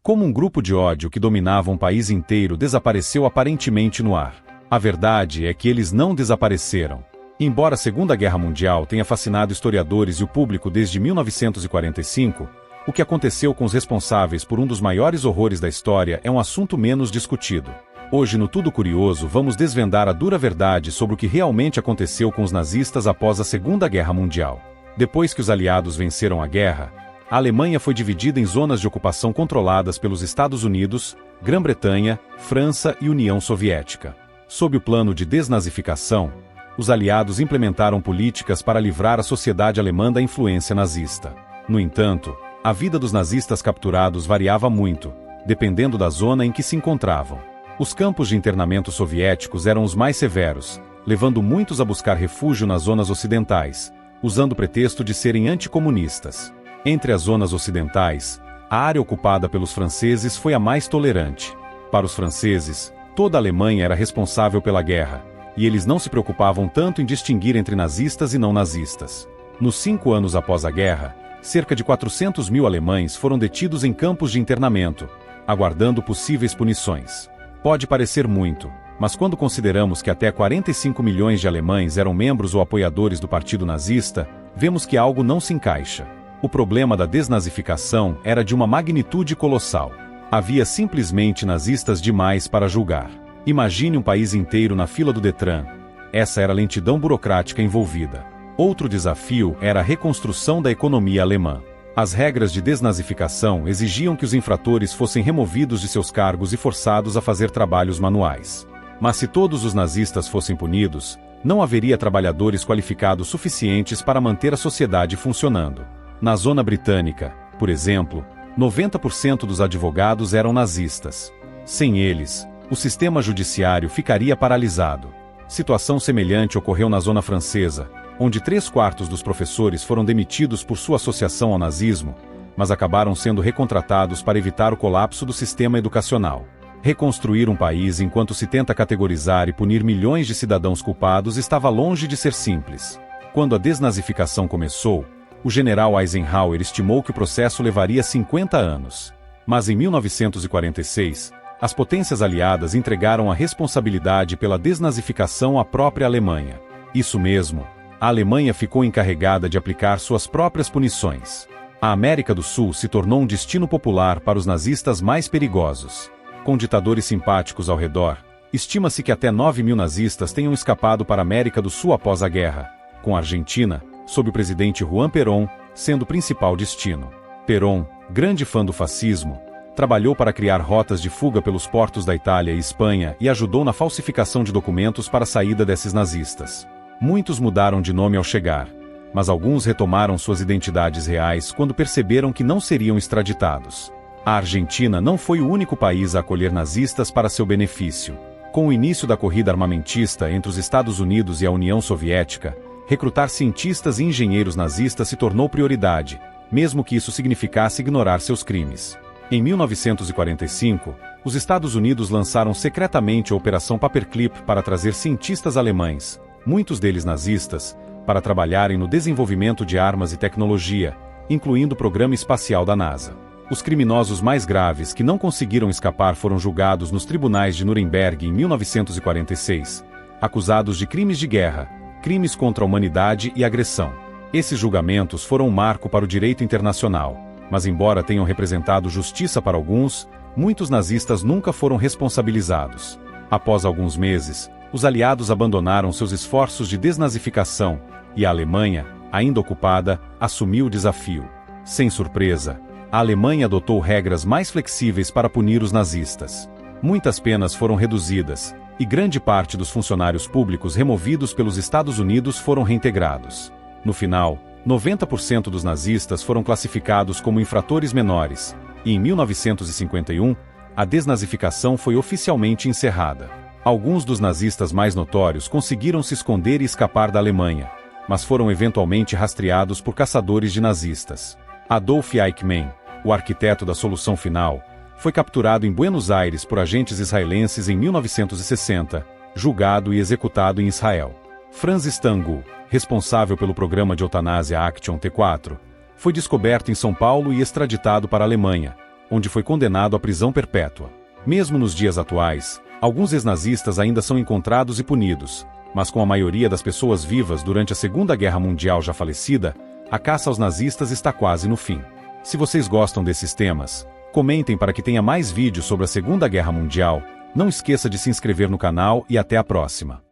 Como um grupo de ódio que dominava um país inteiro desapareceu aparentemente no ar. A verdade é que eles não desapareceram. Embora a Segunda Guerra Mundial tenha fascinado historiadores e o público desde 1945, o que aconteceu com os responsáveis por um dos maiores horrores da história é um assunto menos discutido. Hoje no Tudo Curioso vamos desvendar a dura verdade sobre o que realmente aconteceu com os nazistas após a Segunda Guerra Mundial. Depois que os aliados venceram a guerra, a Alemanha foi dividida em zonas de ocupação controladas pelos Estados Unidos, Grã-Bretanha, França e União Soviética. Sob o plano de desnazificação, os aliados implementaram políticas para livrar a sociedade alemã da influência nazista. No entanto, a vida dos nazistas capturados variava muito, dependendo da zona em que se encontravam. Os campos de internamento soviéticos eram os mais severos, levando muitos a buscar refúgio nas zonas ocidentais, usando o pretexto de serem anticomunistas. Entre as zonas ocidentais, a área ocupada pelos franceses foi a mais tolerante. Para os franceses, toda a Alemanha era responsável pela guerra, e eles não se preocupavam tanto em distinguir entre nazistas e não nazistas. Nos 5 anos após a guerra, cerca de 400 mil alemães foram detidos em campos de internamento, aguardando possíveis punições. Pode parecer muito, mas quando consideramos que até 45 milhões de alemães eram membros ou apoiadores do partido nazista, vemos que algo não se encaixa. O problema da desnazificação era de uma magnitude colossal. Havia simplesmente nazistas demais para julgar. Imagine um país inteiro na fila do Detran. Essa era a lentidão burocrática envolvida. Outro desafio era a reconstrução da economia alemã. As regras de desnazificação exigiam que os infratores fossem removidos de seus cargos e forçados a fazer trabalhos manuais. Mas se todos os nazistas fossem punidos, não haveria trabalhadores qualificados suficientes para manter a sociedade funcionando. Na zona britânica, por exemplo, 90% dos advogados eram nazistas. Sem eles, o sistema judiciário ficaria paralisado. Situação semelhante ocorreu na zona francesa, onde 3/4 dos professores foram demitidos por sua associação ao nazismo, mas acabaram sendo recontratados para evitar o colapso do sistema educacional. Reconstruir um país enquanto se tenta categorizar e punir milhões de cidadãos culpados estava longe de ser simples. Quando a desnazificação começou, o general Eisenhower estimou que o processo levaria 50 anos. Mas em 1946, as potências aliadas entregaram a responsabilidade pela desnazificação à própria Alemanha. Isso mesmo, a Alemanha ficou encarregada de aplicar suas próprias punições. A América do Sul se tornou um destino popular para os nazistas mais perigosos. Com ditadores simpáticos ao redor, estima-se que até 9 mil nazistas tenham escapado para a América do Sul após a guerra, com a Argentina, sob o presidente Juan Perón, sendo o principal destino. Perón, grande fã do fascismo, trabalhou para criar rotas de fuga pelos portos da Itália e Espanha e ajudou na falsificação de documentos para a saída desses nazistas. Muitos mudaram de nome ao chegar, mas alguns retomaram suas identidades reais quando perceberam que não seriam extraditados. A Argentina não foi o único país a acolher nazistas para seu benefício. Com o início da corrida armamentista entre os Estados Unidos e a União Soviética, recrutar cientistas e engenheiros nazistas se tornou prioridade, mesmo que isso significasse ignorar seus crimes. Em 1945, os Estados Unidos lançaram secretamente a Operação Paperclip para trazer cientistas alemães, muitos deles nazistas, para trabalharem no desenvolvimento de armas e tecnologia, incluindo o programa espacial da NASA. Os criminosos mais graves que não conseguiram escapar foram julgados nos tribunais de Nuremberg em 1946, acusados de crimes de guerra, crimes contra a humanidade e agressão. Esses julgamentos foram um marco para o direito internacional, mas embora tenham representado justiça para alguns, muitos nazistas nunca foram responsabilizados. Após alguns meses, os aliados abandonaram seus esforços de desnazificação, e a Alemanha, ainda ocupada, assumiu o desafio. Sem surpresa, a Alemanha adotou regras mais flexíveis para punir os nazistas. Muitas penas foram reduzidas, e grande parte dos funcionários públicos removidos pelos Estados Unidos foram reintegrados. No final, 90% dos nazistas foram classificados como infratores menores, e em 1951, a desnazificação foi oficialmente encerrada. Alguns dos nazistas mais notórios conseguiram se esconder e escapar da Alemanha, mas foram eventualmente rastreados por caçadores de nazistas. Adolf Eichmann, o arquiteto da solução final, foi capturado em Buenos Aires por agentes israelenses em 1960, julgado e executado em Israel. Franz Stangl, responsável pelo programa de eutanásia Action T4, foi descoberto em São Paulo e extraditado para a Alemanha, onde foi condenado à prisão perpétua. Mesmo nos dias atuais, alguns ex-nazistas ainda são encontrados e punidos, mas com a maioria das pessoas vivas durante a Segunda Guerra Mundial já falecida, a caça aos nazistas está quase no fim. Se vocês gostam desses temas, comentem para que tenha mais vídeos sobre a Segunda Guerra Mundial, não esqueça de se inscrever no canal e até a próxima.